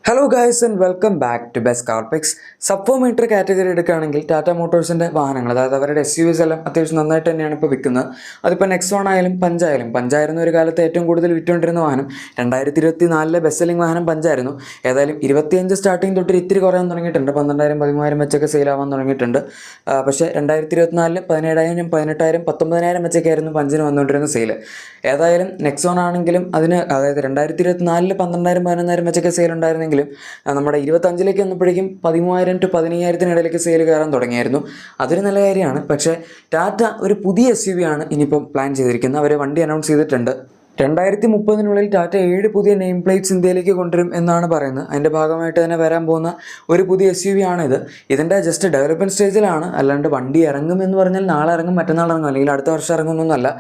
Hello guys and welcome back to best car picks. Sub 4 meter category എടുക്കുകയാണെങ്കിൽ ടാറ്റ മോട്ടോഴ്സിൻ്റെ വാഹനങ്ങൾ, അതായത് അവരുടെ SUVs എല്ലാം അത്യാവശ്യം നന്നായിട്ട് തന്നെയാണ് ഇപ്പോൾ വിൽക്കുന്നത്. അതിപ്പോൾ നെക്സോൺ ആയാലും പഞ്ചായിരുന്നു ഒരു കാലത്ത് ഏറ്റവും കൂടുതൽ വിറ്റുകൊണ്ടിരുന്ന വാഹനം. 2024 ബെസ്റ്റ് സെല്ലിംഗ് വാഹനം പഞ്ചായിരുന്നു. ഏതായാലും 25 സ്റ്റാർട്ടിങ് തൊട്ട് ഇത്തിരി കുറയാൻ തുടങ്ങിയിട്ടുണ്ട്. 12,000 13,000 വെച്ചൊക്കെ സെയിലാവാൻ തുടങ്ങിയിട്ടുണ്ട്. പക്ഷേ 2024 17,000 18,000 19,000 വെച്ചൊക്കെയായിരുന്നു പഞ്ചിന് വന്നുകൊണ്ടിരുന്ന സെയിൽ. ഏതായാലും നെക്സോൺ ആണെങ്കിലും അതിന്, അതായത് 2024 12,000 13,000 വെച്ചൊക്കെ സെയിൽ ഉണ്ടായിരുന്നെങ്കിൽ നമ്മുടെ 25 വന്നപ്പോഴേക്കും 13,000 to 15,000 സെയിൽ കയറാൻ തുടങ്ങിയായിരുന്നു. അതൊരു നല്ല കാര്യമാണ്. പക്ഷേ ടാറ്റ ഒരു പുതിയ SUV ആണ് ഇനിയിപ്പം പ്ലാൻ ചെയ്തിരിക്കുന്നത്. അവർ വണ്ടി അനൗൺസ് ചെയ്തിട്ടുണ്ട്. 2030 ടാറ്റ 7 പുതിയ നെയിം പ്ലേറ്റ്സ് ഇന്ത്യയിലേക്ക് കൊണ്ടുവരും എന്നാണ് പറയുന്നത്. അതിൻ്റെ ഭാഗമായിട്ട് തന്നെ വരാൻ പോകുന്ന ഒരു പുതിയ SUV ആണിത്. ഇതിൻ്റെ ജസ്റ്റ് ഡെവലപ്മെൻറ്റ് സ്റ്റേജിലാണ്. അല്ലാണ്ട് വണ്ടി ഇറങ്ങും എന്ന് പറഞ്ഞാൽ നാളെ ഇറങ്ങും, മറ്റന്നാൾ ഇറങ്ങും, അല്ലെങ്കിൽ അടുത്ത വർഷം ഇറങ്ങുന്നൊന്നുമല്ല.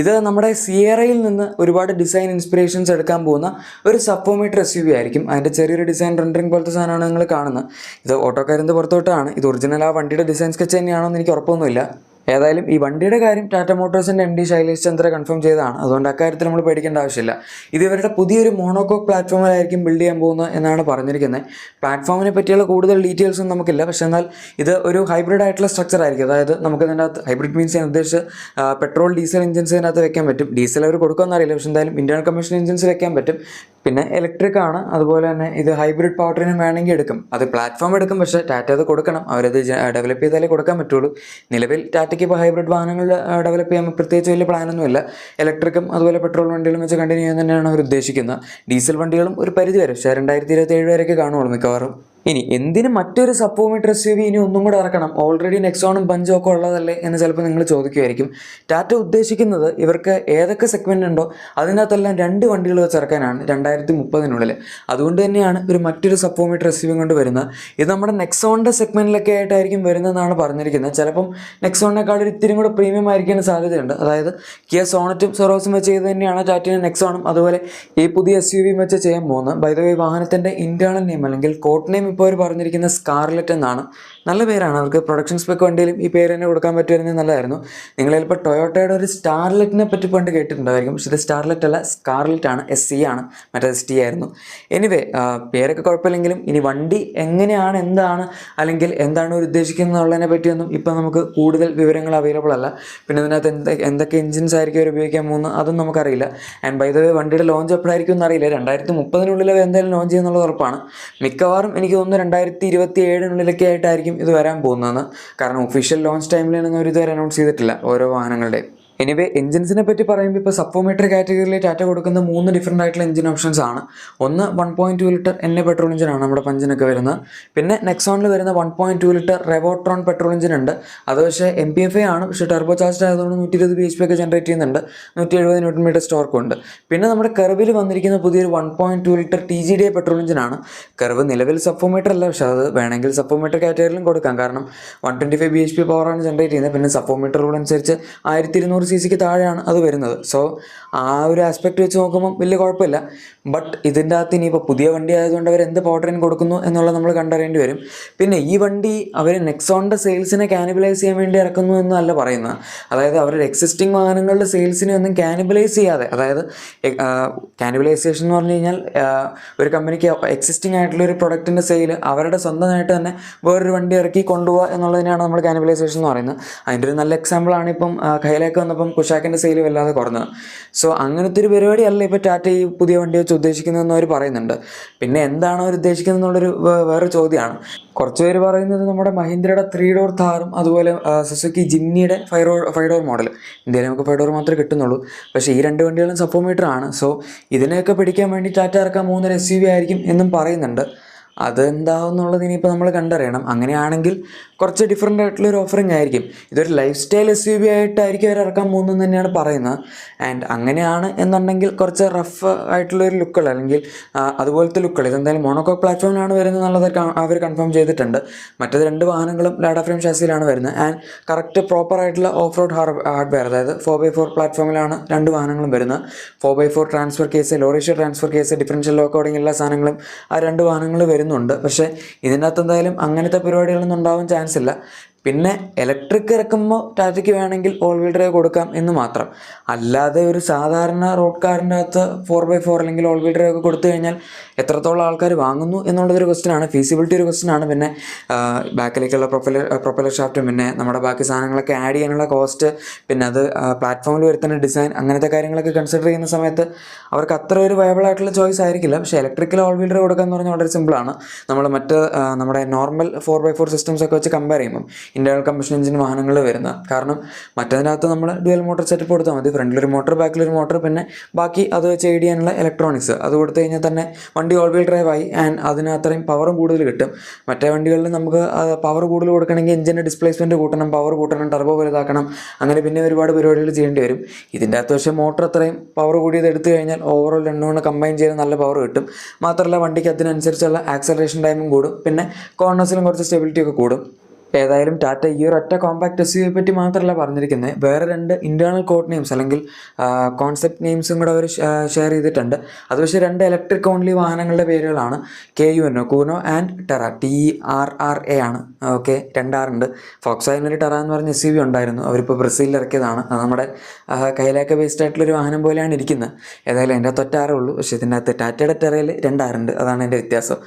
ഇത് നമ്മുടെ സിയറയിൽ നിന്ന് ഒരുപാട് ഡിസൈൻ ഇൻസ്പിറേഷൻസ് എടുക്കാൻ പോകുന്ന ഒരു സബ് 4 മീറ്റർ SUV ആയിരിക്കും. അതിൻ്റെ ചെറിയൊരു ഡിസൈൻ റെൻഡറിങ് പോലത്തെ സാധനമാണ് നിങ്ങൾ കാണുന്നത്. ഇത് ഓട്ടോക്കാരിൻ്റെ പുറത്തോട്ടാണ്. ഇത് ഒറിജിനൽ ആ വണ്ടിയുടെ ഡിസൈൻ സ്കെച്ച് തന്നെയാണോ എന്ന് എനിക്ക് ഉറപ്പൊന്നുമില്ല. ഏതായാലും ഈ വണ്ടിയുടെ കാര്യം ടാറ്റ മോട്ടോഴ്സിൻ്റെ MD ശൈലേഷ് ചന്ദ്ര കൺഫേം ചെയ്തതാണ്. അതുകൊണ്ട് അക്കാര്യത്തിൽ നമ്മൾ പേടിക്കേണ്ട ആവശ്യമില്ല. ഇത് ഇവരുടെ പുതിയൊരു മോണോകോക്ക് പ്ലാറ്റ്ഫോമിലായിരിക്കും ബിൽഡ് ചെയ്യാൻ പോകുന്നത് എന്നാണ് പറഞ്ഞിരിക്കുന്നത്. പ്ലാറ്റ്ഫോമിനെ പറ്റിയുള്ള കൂടുതൽ ഡീറ്റെയിൽസും നമുക്കില്ല. പക്ഷേ എന്നാൽ ഇത് ഒരു ഹൈബ്രിഡ് ആയിട്ടുള്ള സ്ട്രക്ചർ ആയിരിക്കും. അതായത് നമുക്ക് ഇതിൻ്റെ അകത്ത് ഹൈബ്രിഡ് മീൻസ് ഞാൻ ഉദ്ദേശിച്ച് പെട്രോൾ ഡീസൽ എഞ്ചിൻസ് ഇതിനകത്ത് വെക്കാൻ പറ്റും. ഡീസൽ അവർ കൊടുക്കുമെന്ന് അറിയില്ല, പക്ഷേ എന്തായാലും ഇന്റേണൽ കമ്പഷൻ എഞ്ചിൻസ് വെക്കാൻ പറ്റും. പിന്നെ ഇലക്ട്രിക് ആണ്. അതുപോലെ തന്നെ ഇത് ഹൈബ്രിഡ് പവർ ട്രെയിനും വേണമെങ്കിൽ എടുക്കും. അത് പ്ലാറ്റ്ഫോം എടുക്കും, പക്ഷേ ടാറ്റ അത് കൊടുക്കണം. അവരത് ഡെവലപ്പ് ചെയ്താലേ കൊടുക്കാൻ പറ്റുള്ളൂ. നിലവിൽ ടാറ്റയ്ക്ക് ഇപ്പോൾ ഹൈബ്രിഡ് വാഹനങ്ങൾ ഡെവലപ്പ് ചെയ്യാൻ പ്രത്യേകിച്ച് വലിയ പ്ലാനൊന്നുമില്ല. ഇലക്ട്രിക്കും അതുപോലെ പെട്രോൾ വണ്ടികളും വെച്ച് കണ്ടിന്യൂ ചെയ്യാൻ തന്നെയാണ് അവർ ഉദ്ദേശിക്കുന്നത്. ഡീസൽ വണ്ടികളും ഒരു പരിധി വരെ, പക്ഷേ 2027 വരെയൊക്കെ കാണുള്ളൂ മിക്കവാറും. ഇനി എന്തിന് മറ്റൊരു സബ് 4 മീറ്റർ SUV ഇനി ഒന്നും കൂടെ ഇറക്കണം? ഓൾറെഡി നെക്സോണും പഞ്ചും ഒക്കെ ഉള്ളതല്ലേ എന്ന് ചിലപ്പോൾ നിങ്ങൾ ചോദിക്കുമായിരിക്കും. ടാറ്റ ഉദ്ദേശിക്കുന്നത് ഇവർക്ക് ഏതൊക്കെ സെഗ്മെൻ്റ് ഉണ്ടോ അതിനകത്തെല്ലാം 2 വണ്ടികൾ വെച്ച് ഇറക്കാനാണ് 2030 അതുകൊണ്ട് തന്നെയാണ് ഒരു മറ്റൊരു സബ് 4 മീറ്റർ SUV കൊണ്ട് വരുന്നത്. ഇത് നമ്മുടെ നെക്സോണിൻ്റെ സെഗ്മെൻറ്റിലൊക്കെ ആയിട്ടായിരിക്കും വരുന്നതെന്നാണ് പറഞ്ഞിരിക്കുന്നത്. ചിലപ്പം നെക്സോണിനേക്കാൾ ഒരു ഇത്തിരി കൂടെ പ്രീമിയം ആയിരിക്കാൻ സാധ്യതയുണ്ട്. അതായത് കിയ സോണറ്റും സൊറോസും വെച്ച് ചെയ്ത് തന്നെയാണ് ടാറ്റയുടെ നെക്സോണും അതുപോലെ ഈ പുതിയ SUV വെച്ച് ചെയ്യാൻ പോകുന്നത്. ബൈ ദ വേ, വാഹനത്തിൻ്റെ ഇന്റേണൽ നെയിം അല്ലെങ്കിൽ കോഡ് നെയിം ഇപ്പോൾ അവർ പറഞ്ഞിരിക്കുന്ന സ്കാർലെറ്റ് എന്നാണ്. നല്ല പേരാണ്. അവർക്ക് പ്രൊഡക്ഷൻ സ്പെക്ക് വണ്ടിയിലും ഈ പേര് തന്നെ കൊടുക്കാൻ പറ്റുമായിരുന്നെങ്കിൽ നല്ലതായിരുന്നു. നിങ്ങൾ ചിലപ്പോൾ ടൊയോട്ടയുടെ ഒരു സ്റ്റാർലെറ്റിനെ പറ്റി പണ്ട് കേട്ടിട്ടുണ്ടായിരിക്കും. പക്ഷേ ഇത് സ്റ്റാർലെറ്റ് അല്ല, സ്കാർലെറ്റ് ആണ്. SC ആണ്, മറ്റേ ST ആയിരുന്നു. എനിവേ, പേരൊക്കെ കുഴപ്പമില്ലെങ്കിലും ഇനി വണ്ടി എങ്ങനെയാണ്, എന്താണ്, അല്ലെങ്കിൽ എന്താണ് അവർ ഉദ്ദേശിക്കുന്നത് എന്നുള്ളതിനെ പറ്റിയൊന്നും ഇപ്പം നമുക്ക് കൂടുതൽ വിവരങ്ങൾ അവൈലബിൾ അല്ല. പിന്നെ ഇതിനകത്ത് എന്തൊക്കെ എഞ്ചിൻസ് ആയിരിക്കും അവർ ഉപയോഗിക്കാൻ പോകുന്നത് അതും നമുക്കറിയില്ല. ആൻഡ് ബൈ ദ വേ, വണ്ടിയുടെ ലോഞ്ച് എപ്പോഴായിരിക്കും എന്നറിയില്ല. 2030 എന്തായാലും ലോഞ്ച് ചെയ്യുന്നുള്ളത് ഉറപ്പാണ്. മിക്കവാറും എനിക്ക് തോന്നുന്നു 2027 ആയിട്ടായിരിക്കും ഇത് വരാൻ പോകുന്നതെന്ന്. കാരണം ഒഫീഷ്യൽ ലോഞ്ച് ടൈമിലൊന്നും അവർ ഇതുവരെ അനൗൺസ് ചെയ്തിട്ടില്ല ഓരോ വാഹനങ്ങളുടെയും. എനിവേ, എഞ്ചിൻസിനെ പറ്റി പറയുമ്പോൾ ഇപ്പോൾ സബ് 4 മീറ്റർ കാറ്റഗറിയിൽ ടാറ്റ കൊടുക്കുന്ന 3 ഡിഫറൻ്റ് ആയിട്ടുള്ള എഞ്ചിൻ ഓപ്ഷൻസ് ആണ്. ഒന്ന് 1.2 ലിറ്റർ പെട്രോൾ എഞ്ചിനാണ് നമ്മുടെ പഞ്ചിനൊക്കെ വരുന്നത്. പിന്നെ നെക്സോണിൽ വരുന്ന 1.2 ലിറ്റർ റെവോട്രോൺ പെട്രോൾ എഞ്ചിൻ ഉണ്ട്. അത് പക്ഷേ MPFA ആണ്, പക്ഷേ ടർബോ ചാർജ്ഡ് ആയതുകൊണ്ട് 120 bhp ഒക്കെ ജനറേറ്റ് ചെയ്യുന്നുണ്ട്. 170 Nm ടോർക്കും ഉണ്ട്. പിന്നെ നമ്മുടെ കർവിൽ വന്നിരിക്കുന്ന പുതിയൊരു 1.2 ലിറ്റർ TGDA പെട്രോൾ എഞ്ചിനാണ്. കർവ് നിലവിൽ സബ് 4 മീറ്റർ അല്ല, പക്ഷേ അത് വേണമെങ്കിൽ സബ് 4 മീറ്റർ കാറ്റഗറിയിലും കൊടുക്കാം. കാരണം 125 bhp പവറാണ് ജനറേറ്റ് ചെയ്യുന്നത്. പിന്നെ സബ് 4 മീറ്റർ റൂൾ അനുസരിച്ച് 1200 cc താഴെയാണ് അത് വരുന്നത്. സോ ആ ഒരു ആസ്പെക്ട് വെച്ച് നോക്കുമ്പോൾ വലിയ കുഴപ്പമില്ല. ബട്ട് ഇതിൻ്റെ അകത്ത് ഇനിയിപ്പോൾ പുതിയ വണ്ടി ആയതുകൊണ്ട് അവർ എന്ത് പവർ ട്രെയിൻ കൊടുക്കുന്നു എന്നുള്ളത് നമ്മൾ കണ്ടറിയേണ്ടി വരും. പിന്നെ ഈ വണ്ടി അവർ നെക്സോണിൻ്റെ സെയിൽസിനെ കാനിബലൈസ് ചെയ്യാൻ വേണ്ടി ഇറക്കുന്നു എന്നല്ല പറയുന്നത്. അതായത് അവരുടെ എക്സിസ്റ്റിംഗ് വാഹനങ്ങളുടെ സെയിൽസിനെ ഒന്നും കാനിബലൈസ് ചെയ്യാതെ, അതായത് കാനിബലൈസേഷൻ എന്ന് പറഞ്ഞു കഴിഞ്ഞാൽ ഒരു കമ്പനിക്ക് എക്സിസ്റ്റിംഗ് ആയിട്ടുള്ള ഒരു പ്രൊഡക്റ്റിൻ്റെ സെയിൽ അവരുടെ സ്വന്തമായിട്ട് തന്നെ വേറൊരു വണ്ടി ഇറക്കി കൊണ്ടുപോകുക എന്നുള്ളതിനാണ് നമ്മൾ കാനിബലൈസേഷൻ എന്ന് പറയുന്നത്. അതിൻ്റെ ഒരു നല്ല എക്സാമ്പിളാണ് ഇപ്പം കയ്യിലേക്ക് വന്നപ്പം കുഷാക്കിൻ്റെ സെയിൽ വല്ലാതെ കുറഞ്ഞത്. സോ അങ്ങനത്തെ ഒരു പരിപാടി അല്ല ഇപ്പോൾ ടാറ്റ ഈ പുതിയ വണ്ടി വെച്ച് ഉദ്ദേശിക്കുന്നതെന്ന് അവർ പറയുന്നുണ്ട്. പിന്നെ എന്താണ് അവർ ഉദ്ദേശിക്കുന്നത് എന്നുള്ളൊരു വേറെ ചോദ്യമാണ്. കുറച്ച് പേര് പറയുന്നത് നമ്മുടെ മഹീന്ദ്രയുടെ 3 ഡോർ താറും അതുപോലെ സുസുക്കി ജിമ്നിയുടെ 5 ഡോർ മോഡൽ. ഇന്ത്യയിൽ നമുക്ക് 5 ഡോർ മാത്രമേ കിട്ടുന്നുള്ളൂ. പക്ഷേ ഈ 2 വണ്ടികളും സബ് 4 മീറ്റർ ആണ്. സോ ഇതിനെയൊക്കെ പിടിക്കാൻ വേണ്ടി ടാറ്റ ഇറക്കാൻ 3 SUV ആയിരിക്കും എന്നും പറയുന്നുണ്ട്. അതെന്താവുന്നുള്ളത് ഇനിയിപ്പോൾ നമ്മൾ കണ്ടറിയണം. അങ്ങനെയാണെങ്കിൽ കുറച്ച് ഡിഫറെൻ്റ് ആയിട്ടുള്ളൊരു ഓഫറിംഗ് ആയിരിക്കും. ഇതൊരു ലൈഫ് സ്റ്റൈൽ SUV ആയിട്ടായിരിക്കും അവർ ഇറക്കാൻ പോകുന്നതെന്ന് തന്നെയാണ് പറയുന്നത്. ആൻഡ് അങ്ങനെയാണ് എന്നുണ്ടെങ്കിൽ കുറച്ച് റഫ് ആയിട്ടുള്ളൊരു ലുക്കുകൾ, അല്ലെങ്കിൽ അതുപോലത്തെ ലുക്കുകൾ. ഇതെന്തായാലും മോണോകോക്ക് പ്ലാറ്റ്ഫോമിലാണ് വരുന്നത് എന്നുള്ളത് അവർ കൺഫേം ചെയ്തിട്ടുണ്ട്. മറ്റേത് 2 വാഹനങ്ങളും ലാഡ ഫ്രെയിം ഷാസിയിലാണ് വരുന്നത്. ആൻഡ് കറക്റ്റ് പ്രോപ്പർ ആയിട്ടുള്ള ഓഫ് റോഡ് ഹാർഡ്വെയർ, അതായത് 4x4 പ്ലാറ്റ്ഫോമിലാണ് 2 വാഹനങ്ങളും വരുന്നത്. 4x4 transfer case, low ratio transfer case, differential ലോക്കോഡിങ്, എല്ലാ സാധനങ്ങളും ആ 2 വാഹനങ്ങൾ വരുന്നുണ്ട്. പക്ഷേ ഇതിനകത്ത് എന്തായാലും അങ്ങനത്തെ പരിപാടികളൊന്നും ഉണ്ടാവാൻ ചാൻസ് ഇല്ല. പിന്നെ ഇലക്ട്രിക് ഇറക്കുമ്പോൾ ടാറ്റയ്ക്ക് വേണമെങ്കിൽ ഓൾ വീൽ ഡ്രൈവ് കൊടുക്കാം എന്ന് മാത്രം. അല്ലാതെ ഒരു സാധാരണ റോഡ് കാറിൻ്റെ അകത്ത് 4x4 അല്ലെങ്കിൽ ഓൾ വീൽ ഡ്രൈവ് ഒക്കെ കൊടുത്തു കഴിഞ്ഞാൽ എത്രത്തോളം ആൾക്കാർ വാങ്ങുന്നു എന്നുള്ളതൊരു ക്വസ്റ്റ്യനാണ്, ഫീസിബിലിറ്റി ഒരു ക്വസ്റ്റ്യനാണ്. പിന്നെ ബാക്കിലേക്കുള്ള പ്രൊപ്പലർ ഷാഫ്റ്റും പിന്നെ നമ്മുടെ ബാക്കി സാധനങ്ങളൊക്കെ ആഡ് ചെയ്യാനുള്ള കോസ്റ്റ്, പിന്നെ അത് പ്ലാറ്റ്ഫോമിൽ വരുത്തുന്ന ഡിസൈൻ, അങ്ങനത്തെ കാര്യങ്ങളൊക്കെ കൺസിഡർ ചെയ്യുന്ന സമയത്ത് അവർക്ക് അത്ര ഒരു വയബിൾ ആയിട്ടുള്ള ചോയ്സ് ആയിരിക്കില്ല. പക്ഷേ ഇലക്ട്രിക്കൽ ഓൾ വീൽ ഡ്രൈവ് കൊടുക്കുക എന്ന് പറഞ്ഞാൽ വളരെ സിമ്പിളാണ്. നമ്മൾ നമ്മുടെ നോർമൽ 4x4 സിസ്റ്റംസ് ഒക്കെ വെച്ച് കമ്പയർ ചെയ്യുമ്പോൾ ഇൻറ്റേർണൽ കമ്പഷൻ എഞ്ചിൻ വാഹനങ്ങളിൽ വരുന്ന, കാരണം മറ്റതിനകത്ത് നമ്മൾ ഡ്യുവൽ മോട്ടോർ സെറ്റപ്പ് കൊടുത്താൽ മതി, ഫ്രണ്ടിലൊരു മോട്ടോർ ബാക്കിലൊരു മോട്ടോർ, പിന്നെ ബാക്കി അത് വെച്ച് എയ്ഡ് ചെയ്യാനുള്ള ഇലക്ട്രോണിക്സ് അത് കൊടുത്തു കഴിഞ്ഞാൽ തന്നെ വണ്ടി ഓൾ വീൽ ഡ്രൈവ് ആയി. ആൻഡ് അതിന് അത്രയും പവറും കൂടുതൽ കിട്ടും. മറ്റേ വണ്ടികളിൽ നമുക്ക് പവർ കൂടുതൽ കൊടുക്കണമെങ്കിൽ എഞ്ചിൻ്റെ ഡിസ്പ്ലേസ്മെൻറ്റ് കൂട്ടണം, പവർ കൂട്ടണം, ടർബോ വലുതാക്കണം, അങ്ങനെ പിന്നെ ഒരുപാട് പരിപാടികൾ ചെയ്യേണ്ടി വരും. ഇതിൻ്റെ അകത്ത് പക്ഷേ മോട്ടർ അത്രയും പവർ കൂടിയത് എടുത്തു കഴിഞ്ഞാൽ ഓവറോൾ രണ്ടും കൊണ്ട് കമ്പൈൻ ചെയ്ത് നല്ല പവർ കിട്ടും. മാത്രമല്ല വണ്ടിക്ക് അതിനനുസരിച്ചുള്ള ആക്സലറേഷൻ ടൈമും കൂടും, പിന്നെ കോർണേഴ്സിലും കുറച്ച് സ്റ്റെബിലിറ്റി ഒക്കെ കൂടും. ഏതായാലും ടാറ്റ ഈ ഒരു ഒറ്റ കോമ്പാക്ട് എസ് യു വിയെ പറ്റി മാത്രമല്ല പറഞ്ഞിരിക്കുന്നത്, വേറെ 2 ഇൻറ്റേർണൽ കോഡ് നെയിംസ് അല്ലെങ്കിൽ കോൺസെപ്റ്റ് നെയിംസും കൂടെ അവർ ഷെയർ ചെയ്തിട്ടുണ്ട്. അത് പക്ഷേ 2 ഇലക്ട്രിക് ഓൺലി വാഹനങ്ങളുടെ പേരുകളാണ്, KUNO Kuno and Terra, TERRA ആണ്. ഓക്കെ, 2 R ഉണ്ട്. ഫോക്സ്വാഗനൊരു ടെറ എന്ന് പറഞ്ഞ എസ് യു വി ഉണ്ടായിരുന്നു, അവരിപ്പോൾ ബ്രസീലിൽ ഇറക്കിയതാണ്. അത് നമ്മുടെ കയ്യിലൊക്കെ ബേസ്ഡ് ആയിട്ടുള്ളൊരു വാഹനം പോലെയാണ് ഇരിക്കുന്നത്. ഏതായാലും എൻ്റെ അകത്ത് ഒറ്റ ആറേ ഉള്ളൂ, പക്ഷേ ഇതിൻ്റെ അകത്ത് ടാറ്റയുടെ ടെറയിൽ 2 R ഉണ്ട്, അതാണ് എൻ്റെ വ്യത്യാസം.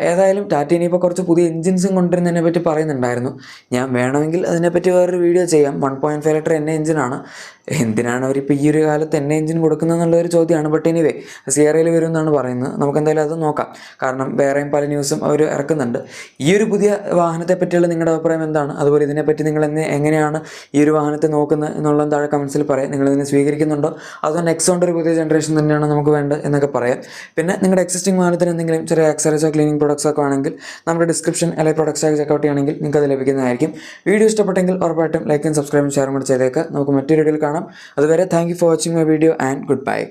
ഏതായാലും ടാറ്റ ഇനിയിപ്പോൾ കുറച്ച് പുതിയ എഞ്ചിൻസും കൊണ്ടുവരുന്നതിനെ പറ്റി പറയുന്നുണ്ടായിരുന്നു. ഞാൻ വേണമെങ്കിൽ അതിനെപ്പറ്റി വേറൊരു വീഡിയോ ചെയ്യാം. 1.5 ലിറ്റർ എണ്ണ എഞ്ചിനാണ്. എന്തിനാണ് അവരിപ്പോൾ ഈ ഒരു കാലത്ത് എണ്ണ എഞ്ചിൻ കൊടുക്കുന്നത് എന്നുള്ളൊരു ചോദ്യമാണ്. ബട്ട് എനിവേ സിയറയിൽ വരും എന്നാണ് പറയുന്നത്. നമുക്കെന്തായാലും അത് നോക്കാം, കാരണം വേറെയും പല ന്യൂസും അവർ ഇറക്കുന്നുണ്ട്. ഈ ഒരു പുതിയ വാഹനത്തെ പറ്റിയുള്ള നിങ്ങളുടെ അഭിപ്രായം എന്താണ്? അതുപോലെ ഇതിനെപ്പറ്റി നിങ്ങൾ എങ്ങനെയാണ് ഈ ഒരു വാഹനത്തെ നോക്കുന്നത് എന്നുള്ളത് താഴെ കമൻസിൽ പറയാം. നിങ്ങളിതിനെ സ്വീകരിക്കുന്നുണ്ടോ അതോ നെക്സോണിൻ്റെ ഒരു പുതിയ ജനറേഷൻ തന്നെയാണ് നമുക്ക് വേണ്ടത് എന്നൊക്കെ പറയാം. പിന്നെ നിങ്ങളുടെ എക്സിസ്റ്റിംഗ് വാഹനത്തിന് എന്തെങ്കിലും ചെറിയ ആക്സറീസോ ക്ലീനിങ് പ്രൊഡക്ട്സ് ഒക്കെ ആണെങ്കിൽ നമ്മുടെ ഡിസ്ക്രിപ്ഷൻ അല്ലെങ്കിൽ പ്രൊഡക്ട്സ് ആയി ചെക്കൗട്ട് ചെയ്യുകയാണെങ്കിൽ നിങ്ങൾക്ക് അത് ലഭിക്കുന്നതായിരിക്കും. വീഡിയോ ഇഷ്ടപ്പെട്ടെങ്കിൽ ഉറപ്പായിട്ടും ലൈക്കും സബ്സ്ക്രൈബും ഷെയറും കൂടെ ചെയ്തേക്കുക. നമുക്ക് മറ്റൊരു വീഡിയോയിൽ കാണാം. അതുവരെ thank you for watching my video and good bye.